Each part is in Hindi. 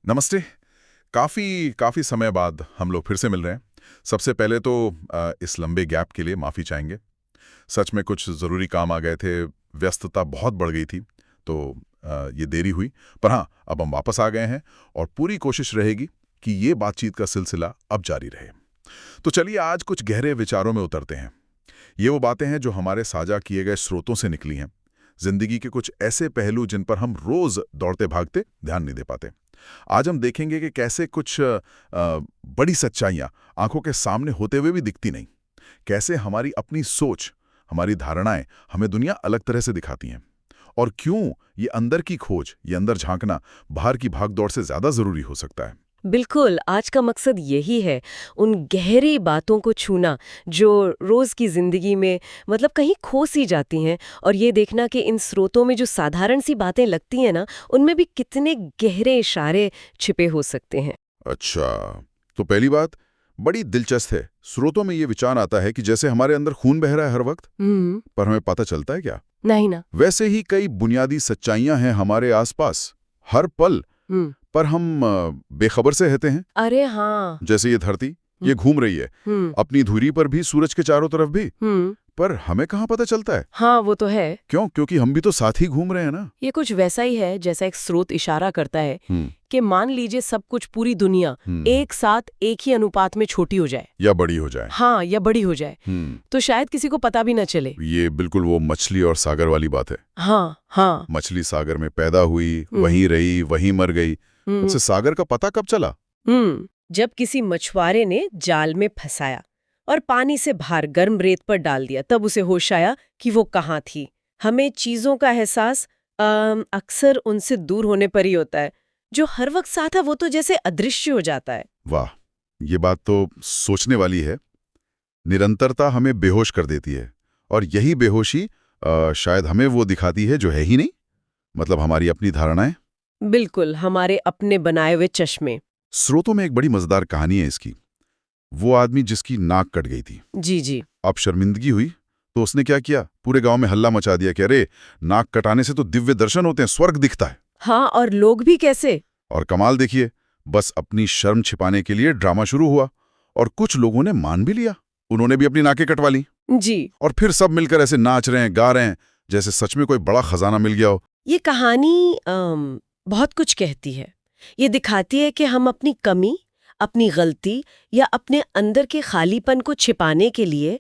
नमस्ते। काफ़ी काफ़ी समय बाद हम लोग फिर से मिल रहे हैं। सबसे पहले तो इस लंबे गैप के लिए माफ़ी चाहेंगे। सच में कुछ ज़रूरी काम आ गए थे, व्यस्तता बहुत बढ़ गई थी, तो ये देरी हुई। पर हाँ, अब हम वापस आ गए हैं और पूरी कोशिश रहेगी कि ये बातचीत का सिलसिला अब जारी रहे। तो चलिए आज कुछ गहरे विचारों में उतरते हैं। ये वो बातें हैं जो हमारे साझा किए गए स्रोतों से निकली हैं। जिंदगी के कुछ ऐसे पहलू जिन पर हम रोज दौड़ते भागते ध्यान नहीं दे पाते। आज हम देखेंगे कि कैसे कुछ बड़ी सच्चाइयां आंखों के सामने होते हुए भी दिखती नहीं। कैसे हमारी अपनी सोच, हमारी धारणाएं हमें दुनिया अलग तरह से दिखाती हैं। और क्यों ये अंदर की खोज, ये अंदर झांकना बाहर की भागदौड़ से ज्यादा जरूरी हो सकता है। बिल्कुल, आज का मकसद यही है, उन गहरी बातों को छूना जो रोज़ की ज़िंदगी में मतलब कहीं खो सी जाती हैं, और ये देखना कि इन स्रोतों में जो साधारण सी बातें लगती हैं ना, उनमें भी कितने गहरे इशारे छिपे हो सकते हैं। अच्छा, तो पहली बात बड़ी दिलचस्प है। स्रोतों में ये विचार आता है कि जैसे हमारे अंदर खून बह रहा है हर वक्त, पर हमें पता चलता है क्या? नहीं ना। वैसे ही कई बुनियादी सच्चाइयां हैं हमारे आसपास, हर पल, हुँ। पर हम बेखबर से रहते हैं। अरे हाँ। जैसे ये धरती, ये घूम रही है हुँ। अपनी धुरी पर भी, सूरज के चारों तरफ भी, हुँ। पर हमें कहाँ पता चलता है? हाँ, वो तो है। क्यों? क्योंकि हम भी तो साथ ही घूम रहे हैं ना। ये कुछ वैसा ही है जैसा एक स्रोत इशारा करता है हम्म। कि मान लीजिए सब कुछ, पूरी दुनिया हम्म। एक साथ एक ही अनुपात में छोटी हो जाए। या बड़ी हो जाए। हाँ, या बड़ी हो जाए, तो शायद किसी को पता भी न चले। ये बिल्कुल वो मछली और सागर वाली बात है। हाँ हाँ। मछली सागर में पैदा हुई, वहीं रही, वहीं मर गई। उसे सागर का पता कब चला? जब किसी मछुआरे ने जाल में फंसाया और पानी से बाहर गर्म रेत पर डाल दिया, तब उसे होश आया कि वो कहाँ थी। हमें चीजों का एहसास अक्सर उनसे दूर होने पर ही होता है। जो हर वक्त साथ है वो तो जैसे अदृश्य हो जाता है। वाह, ये बात तो सोचने वाली है। निरंतरता हमें बेहोश कर देती है, और यही बेहोशी शायद हमें वो दिखाती है जो है ही नहीं। मतलब हमारी अपनी धारणाएं। बिल्कुल, हमारे अपने बनाए हुए चश्मे। स्रोतों में एक बड़ी मजेदार कहानी है इसकी। वो आदमी जिसकी नाक कट गई थी, जी जी। अब शर्मिंदगी हुई तो उसने क्या किया? पूरे गांव में हल्ला मचा दिया कि अरे, नाक कटाने से तो दिव्य दर्शन होते हैं, स्वर्ग दिखता है। हाँ, और लोग भी कैसे। और कमाल देखिए, बस अपनी शर्म छिपाने के लिए ड्रामा शुरू हुआ, और कुछ लोगों ने मान भी लिया। उन्होंने भी अपनी नाकें कटवा ली, जी। और फिर सब मिलकर ऐसे नाच रहे हैं, गा रहे हैं, जैसे सच में कोई बड़ा खजाना मिल गया हो। ये कहानी बहुत कुछ कहती है। ये दिखाती है कि हम अपनी कमी, अपनी गलती या अपने अंदर के खालीपन को छिपाने के लिए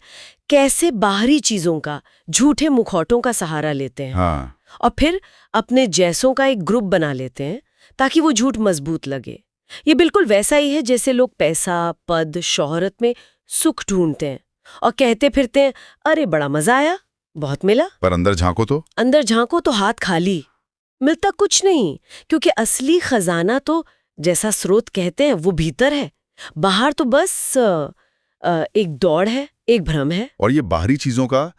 कैसे बाहरी चीजों का, झूठे मुखौटों का सहारा लेते हैं। हाँ। और फिर अपने जैसों का एक ग्रुप बना लेते हैं ताकि वो झूठ मजबूत लगे। ये बिल्कुल वैसा ही है जैसे लोग पैसा, पद, शोहरत में सुख ढूंढते हैं और कहते फिरते हैं, अरे बड़ा मजा आया, बहुत मिला। पर अंदर झांको तो अंदर झांको तो हाथ खाली, मिलता कुछ नहीं। क्योंकि असली खजाना तो, जैसा स्रोत कहते हैं, वो भीतर है। बाहर तो बस एक दौड़ है, एक भ्रम है। और ये बाहरी चीजों का,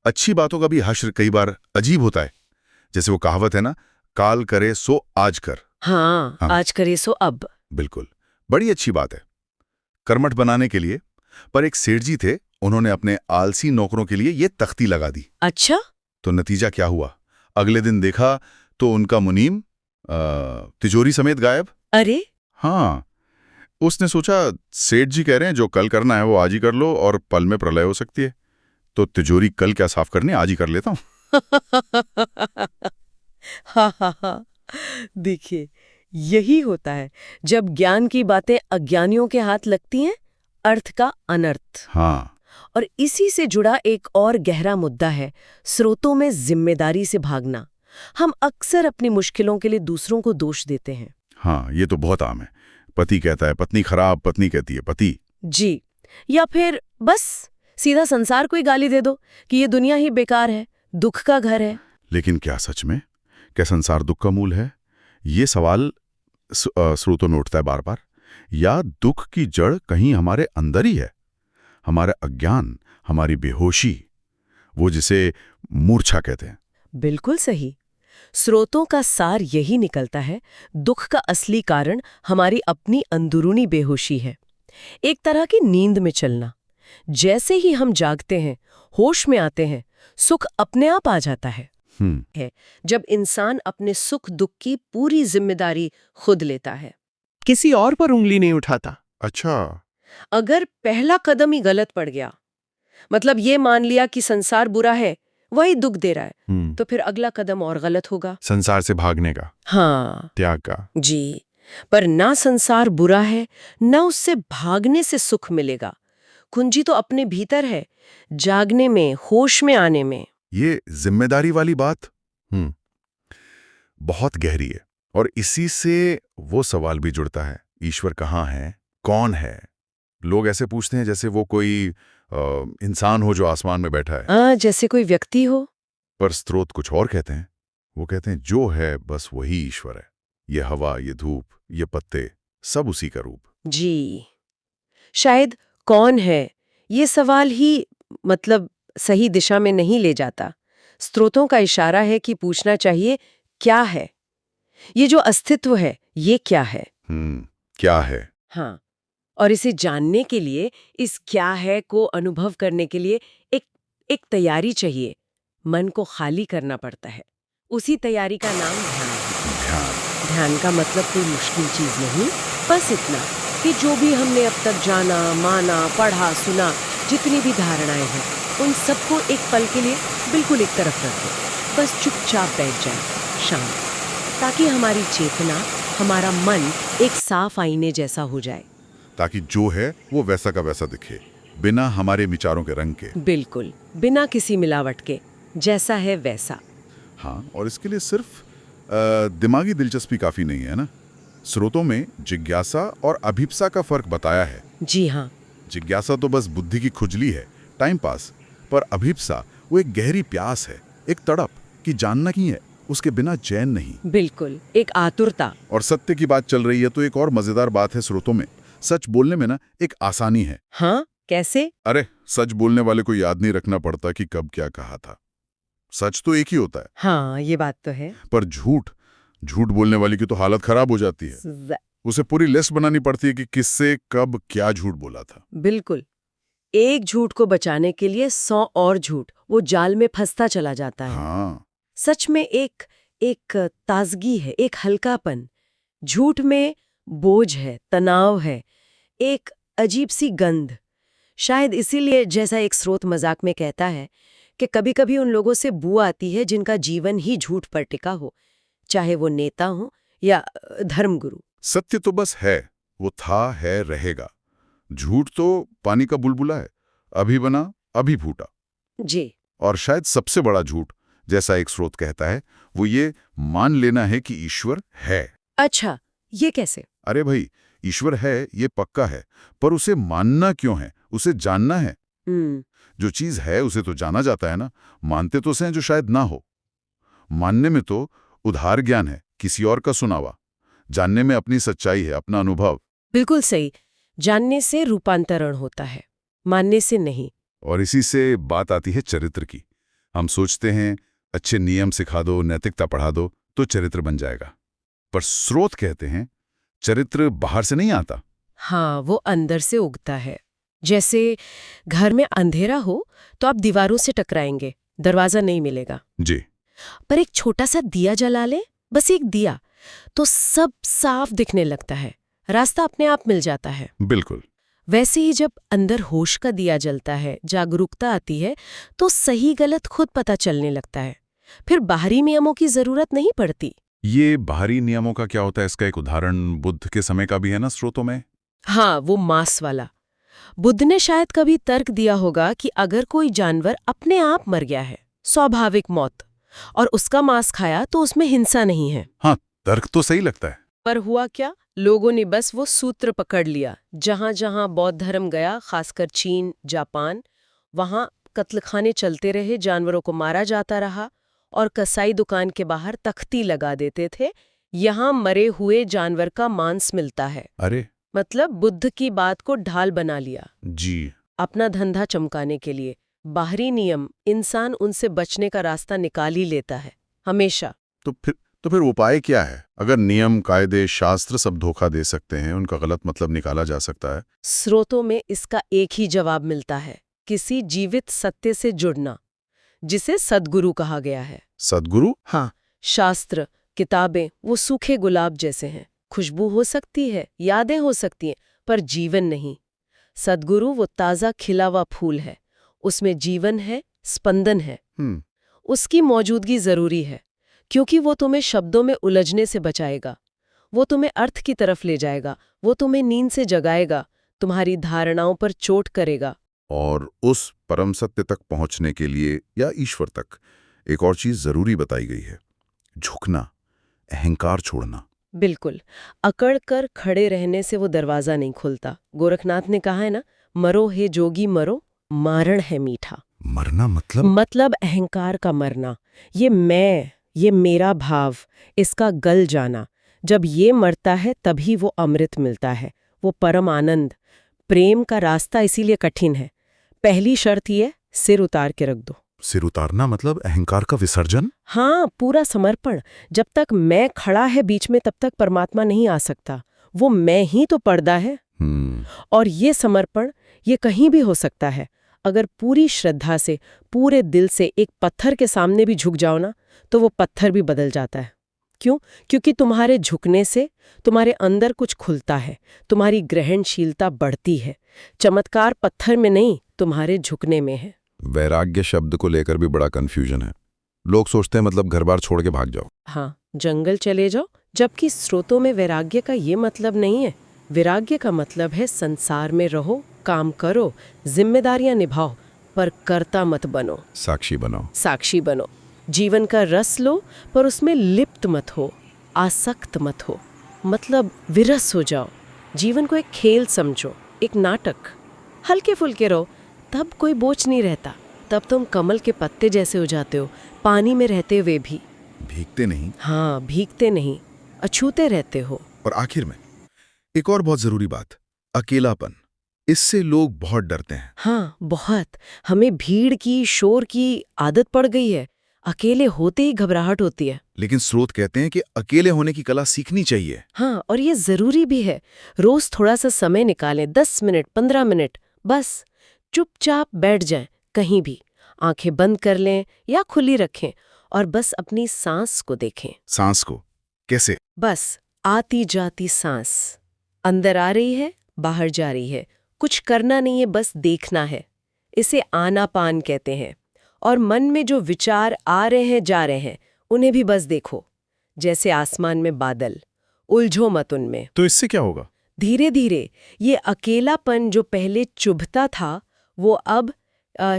अच्छी बातों का भी हश्र कई बार अजीब होता है। जैसे वो कहावत है ना, काल करे सो आज कर। हाँ, हाँ। आज करे सो अब। बिल्कुल, बड़ी अच्छी बात है कर्मठ बनाने के लिए। पर एक सेठ जी थे, उन्होंने अपने आलसी नौकरों के लिए ये तख्ती लगा दी। अच्छा। तो नतीजा क्या हुआ? अगले दिन देखा तो उनका मुनीम तिजोरी समेत गायब। अरे। हाँ, उसने सोचा सेठ जी कह रहे हैं जो कल करना है वो आज ही कर लो, और पल में प्रलय हो सकती है, तो तिजोरी कल क्या साफ करनी, आज ही कर लेता हूँ। हाँ हाँ हाँ। देखिए, यही होता है जब ज्ञान की बातें अज्ञानियों के हाथ लगती हैं, अर्थ का अनर्थ। हाँ। और इसी से जुड़ा एक और गहरा मुद्दा है, स्रोतों में जिम्मेदारी से भागना। हम अक्सर अपनी मुश्किलों के लिए दूसरों को दोष देते हैं। हाँ, ये तो बहुत आम है। पति कहता है पत्नी खराब, पत्नी कहती है पति। जी। या फिर बस सीधा संसार को ही गाली दे दो कि ये दुनिया ही बेकार है, दुख का घर है। लेकिन क्या सच में, क्या संसार दुख का मूल है? ये सवाल स्रोतों में उठता है बार बार। या दुख की जड़ कहीं हमारे अंदर ही है? हमारा अज्ञान, हमारी बेहोशी, वो जिसे मूर्छा कहते हैं। बिल्कुल सही। स्रोतों का सार यही निकलता है, दुख का असली कारण हमारी अपनी अंदरूनी बेहोशी है। एक तरह की नींद में चलना। जैसे ही हम जागते हैं, होश में आते हैं, सुख अपने आप आ जाता है। जब इंसान अपने सुख दुख की पूरी जिम्मेदारी खुद लेता है। किसी और पर उंगली नहीं उठाता। अच्छा। अगर पहला कदम ही गलत पड़ गया, मतलब ये मान लिया कि संसार बुरा है, वही दुख दे रहा है, तो फिर अगला कदम और गलत होगा। संसार से भागने का, हाँ त्याग का। जी, पर ना संसार बुरा है, ना उससे भागने से सुख मिलेगा। कुंजी तो अपने भीतर है, जागने में, होश में आने में। ये जिम्मेदारी वाली बात बहुत गहरी है, और इसी से वो सवाल भी जुड़ता है, ईश्वर कहाँ है, कौन है? लोग ऐसे पूछते हैं जैसे वो कोई इंसान हो जो आसमान में बैठा है। जैसे कोई व्यक्ति हो। पर स्रोत कुछ और कहते हैं। वो कहते हैं जो है बस वही ईश्वर है। ये हवा, ये धूप, ये पत्ते, सब उसी का रूप। जी, शायद कौन है ये सवाल ही मतलब सही दिशा में नहीं ले जाता। स्रोतों का इशारा है कि पूछना चाहिए क्या है, ये जो अस्तित्व है ये क्या है। क्या है? हाँ, और इसे जानने के लिए, इस क्या है को अनुभव करने के लिए एक तैयारी चाहिए। मन को खाली करना पड़ता है। उसी तैयारी का नाम ध्यान है। ध्यान। ध्यान का मतलब कोई मुश्किल चीज नहीं, बस इतना कि जो भी हमने अब तक जाना, माना, पढ़ा, सुना, जितनी भी धारणाएं हैं, उन सबको एक पल के लिए बिल्कुल एक तरफ रख दें। बस चुपचाप बैठ जाए, शांत, ताकि हमारी चेतना, हमारा मन एक साफ आईने जैसा हो जाए। ताकि जो है वो वैसा का वैसा दिखे, बिना हमारे विचारों के रंग के। बिल्कुल, बिना किसी मिलावट के, जैसा है वैसा। हाँ, और इसके लिए सिर्फ दिमागी दिलचस्पी काफी नहीं है ना। स्रोतों में जिज्ञासा और अभिप्सा का फर्क बताया है। जी हाँ। जिज्ञासा तो बस बुद्धि की खुजली है, टाइम पास। पर अभिप्सा वो एक गहरी प्यास है, एक तड़प कि जानना ही है, उसके बिना चैन नहीं। बिल्कुल, एक आतुरता। और सत्य की बात चल रही है तो एक और मजेदार बात है स्रोतों में, सच बोलने में ना एक आसानी है। हाँ, कैसे? अरे, सच बोलने वाले को याद नहीं रखना पड़ता कि कब क्या कहा था। सच तो एक ही होता है। हाँ, ये बात तो है। पर झूठ बोलने वाली की तो हालत खराब हो जाती है। उसे पूरी लिस्ट बनानी पड़ती है कि किससे कब क्या झूठ बोला था। बिल्कुल, एक झूठ को बचाने के लिए 100 और झूठ, वो जाल में फंसता चला जाता है। हाँ। सच में एक ताजगी है, एक हल्कापन। झूठ में बोझ है, तनाव है, एक अजीब सी गंध। शायद इसीलिए, जैसा एक स्रोत मजाक में कहता है, कि कभी-कभी उन लोगों से बू आती है जिनका जीवन ही झूठ पर टिका हो, चाहे वो नेता हो या धर्मगुरु। सत्य तो बस है, वो था, है, रहेगा। झूठ तो पानी का बुलबुला है, अभी बना, अभी फूटा। जी। और शायद सबसे बड़ा झूठ, जैसा एक स्रोत कहता है, वो ये मान लेना है कि ईश्वर है। अच्छा, ये कैसे? अरे भाई, ईश्वर है ये पक्का है, पर उसे मानना क्यों है? उसे जानना है। जो चीज है उसे तो जाना जाता है ना। मानते तो से जो शायद ना हो। मानने में तो उधार ज्ञान है, किसी और का सुनावा। जानने में अपनी सच्चाई है, अपना अनुभव। बिल्कुल सही। जानने से रूपांतरण होता है, मानने से नहीं। और इसी से बात आती है चरित्र की। हम सोचते हैं अच्छे नियम सिखा दो, नैतिकता पढ़ा दो तो चरित्र बन जाएगा। पर स्रोत कहते हैं चरित्र बाहर से नहीं आता। हाँ, वो अंदर से उगता है। जैसे घर में अंधेरा हो तो आप दीवारों से टकराएंगे, दरवाजा नहीं मिलेगा। जी। पर एक छोटा सा दिया जला ले, बस एक दिया, तो सब साफ दिखने लगता है, रास्ता अपने आप मिल जाता है। बिल्कुल। वैसे ही जब अंदर होश का दिया जलता है, जागरूकता आती है, तो सही गलत खुद पता चलने लगता है। फिर बाहरी नियमों की जरूरत नहीं पड़ती। ये बाहरी नियमों का क्या होता है? इसका एक उदाहरण बुद्ध के समय का भी है ना स्रोतों में। हाँ, वो मांस वाला। बुद्ध ने शायद कभी तर्क दिया होगा कि अगर कोई जानवर अपने आप मर गया है, स्वाभाविक मौत, और उसका मांस खाया तो उसमें हिंसा नहीं है। हाँ, तर्क तो सही लगता है। पर हुआ क्या? लोगों ने बस वो सूत्र पकड़ लिया। जहां जहां बौद्ध धर्म गया, खासकर चीन, जापान, वहां कत्लखाने चलते रहे, जानवरों को मारा जाता रहा, और कसाई दुकान के बाहर तख्ती लगा देते थे, यहाँ मरे हुए जानवर का मांस मिलता है। अरे, मतलब बुद्ध की बात को ढाल बना लिया जी। अपना धंधा चमकाने के लिए। बाहरी नियम, इंसान उनसे बचने का रास्ता निकाल ही लेता है, हमेशा। तो फिर उपाय क्या है? अगर नियम, कायदे, शास्त्र सब धोखा दे सकते हैं, उनका गलत मतलब निकाला जा सकता है। स्रोतों में इसका एक ही जवाब मिलता है, किसी जीवित सत्य से जुड़ना, जिसे सद्गुरु कहा गया है। सद्गुरु? हाँ, शास्त्र, किताबें वो सूखे गुलाब जैसे हैं, खुशबू हो सकती है, यादें हो सकती हैं, पर जीवन नहीं। सद्गुरु वो ताज़ा खिला हुआ फूल है, उसमें जीवन है, स्पंदन है। उसकी मौजूदगी जरूरी है, क्योंकि वो तुम्हें शब्दों में उलझने से बचाएगा, वो तुम्हें अर्थ की तरफ ले जाएगा, वो तुम्हें नींद से जगाएगा, तुम्हारी धारणाओं पर चोट करेगा। और उस परम सत्य तक पहुंचने के लिए या ईश्वर तक एक और चीज जरूरी बताई गई है, झुकना, अहंकार छोड़ना। बिल्कुल, अकड़ कर खड़े रहने से वो दरवाजा नहीं खुलता। गोरखनाथ ने कहा है ना, मरो हे जोगी मरो, मारण है मीठा। मरना मतलब अहंकार का मरना, ये मेरा भाव, इसका गल जाना। जब ये मरता है तभी वो अमृत मिलता है, वो परम आनंद। प्रेम का रास्ता इसीलिए कठिन है। पहली शर्त ये, सिर उतार के रख दो। सिर उतारना मतलब अहंकार का विसर्जन? हाँ, पूरा समर्पण। जब तक मैं खड़ा है बीच में, तब तक परमात्मा नहीं आ सकता। वो मैं ही तो पर्दा है। और ये समर्पण, ये कहीं भी हो सकता है। अगर पूरी श्रद्धा से, पूरे दिल से एक पत्थर के सामने भी झुक जाओ ना, तो वो पत्थर भी बदल जाता है। क्यों? क्योंकि तुम्हारे झुकने से तुम्हारे अंदर कुछ खुलता है, तुम्हारी ग्रहणशीलता बढ़ती है। चमत्कार पत्थर में नहीं, तुम्हारे झुकने में है। वैराग्य शब्द को लेकर भी बड़ा कंफ्यूजन है। लोग सोचते हैं मतलब घर बार छोड़ के भाग जाओ। हाँ, जंगल चले जाओ, जबकि स्रोतों में वैराग्य का ये मतलब नहीं है। वैराग्य का मतलब है संसार में रहो, काम करो, जिम्मेदारियां निभाओ, पर कर्ता मत बनो। साक्षी बनो। जीवन का रस लो, पर उसमें लिप्त मत हो, आसक्त मत हो। मतलब विरस हो जाओ। जीवन को एक खेल समझो, एक नाटक। हल्के फुल्के रहो, तब कोई बोझ नहीं रहता। तब तुम कमल के पत्ते जैसे हो जाते हो, पानी में रहते हुए भी। भीगते नहीं। हाँ, भीगते नहीं, अछूते रहते हो। और आखिर में एक और बहुत जरूरी बात, अकेलापन। इससे लोग बहुत डरते हैं। हाँ, बहुत। हमें भीड़ की, शोर की आदत पड़ गई है। अकेले होते ही घबराहट होती है। लेकिन स्रोत कहते हैं कि अकेले होने की कला सीखनी चाहिए। हाँ, और ये जरूरी भी है। रोज थोड़ा सा समय निकालें, 10 मिनट, 15 मिनट, बस चुपचाप बैठ जाएं कहीं भी। आंखें बंद कर लें या खुली रखें, और बस अपनी सांस को देखें। सांस को कैसे? बस आती जाती सांस, अंदर आ रही है, बाहर जा रही है। कुछ करना नहीं है, बस देखना है। इसे आनापान कहते हैं। और मन में जो विचार आ रहे हैं, जा रहे हैं, उन्हें भी बस देखो, जैसे आसमान में बादल। उलझो मत उनमें। तो इससे क्या होगा? धीरे धीरे ये अकेलापन जो पहले चुभता था, वो अब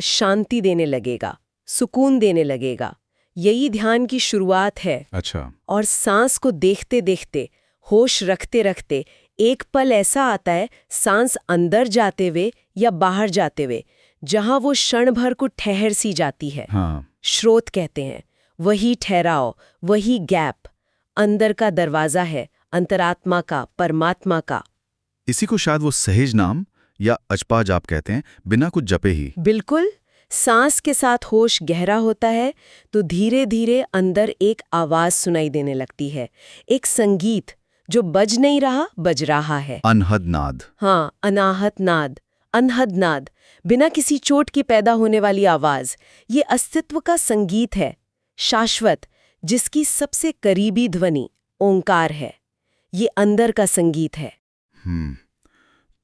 शांति देने लगेगा, सुकून देने लगेगा। यही ध्यान की शुरुआत है। अच्छा। और सांस को देखते देखते, होश रखते रखते, एक पल ऐसा आता है, सांस अंदर जाते हुए या बाहर जाते हुए, जहां वो क्षण भर को ठहर सी जाती है। हाँ। स्रोत कहते हैं, वही ठहराव, वही गैप अंदर का दरवाजा है, अंतरात्मा का, परमात्मा का। इसी को शायद वो सहज नाम या अजपा जाप कहते हैं, बिना कुछ जपे ही। बिल्कुल। सांस के साथ होश गहरा होता है तो धीरे धीरे अंदर एक आवाज सुनाई देने लगती है, एक संगीत जो बज नहीं रहा, बज रहा है। अनहद नाद। हाँ, अनाहत नाद, अनहद नाद, बिना किसी चोट की पैदा होने वाली आवाज। ये अस्तित्व का संगीत है, शाश्वत, जिसकी सबसे करीबी ध्वनि ओंकार है। ये अंदर का संगीत है।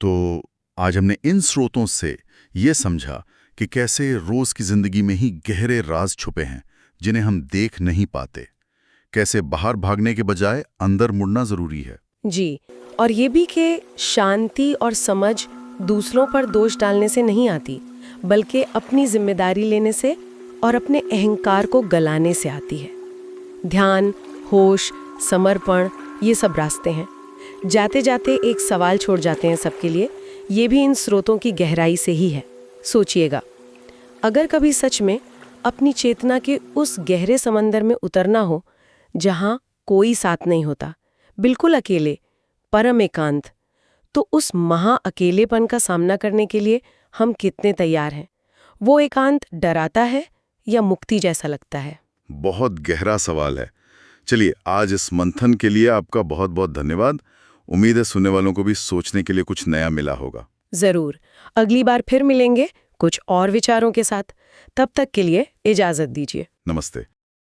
तो आज हमने इन स्रोतों से ये समझा कि कैसे रोज की जिंदगी में ही गहरे राज छुपे हैं जिन्हें हम देख नहीं पाते। कैसे बाहर भागने के बजाय अंदर मुड़ना जरूरी है। जी, और ये भी कि शांति और समझ दूसरों पर दोष डालने से नहीं आती, बल्कि अपनी जिम्मेदारी लेने से और अपने अहंकार को गलाने से आती है। ध्यान, होश, समर्पण, ये सब रास्ते हैं। जाते जाते एक सवाल छोड़ जाते हैं सबके लिए, ये भी इन स्रोतों की गहराई से ही है। सोचिएगा, अगर कभी सच में अपनी चेतना के उस गहरे समंदर में उतरना हो जहां कोई साथ नहीं होता, बिल्कुल अकेले, परम एकांत, तो उस महा अकेलेपन का सामना करने के लिए हम कितने तैयार हैं? वो एकांत डराता है या मुक्ति जैसा लगता है? बहुत गहरा सवाल है। चलिए, आज इस मंथन के लिए आपका बहुत बहुत धन्यवाद। उम्मीद है सुनने वालों को भी सोचने के लिए कुछ नया मिला होगा। जरूर। अगली बार फिर मिलेंगे कुछ और विचारों के साथ। तब तक के लिए इजाजत दीजिए। नमस्ते।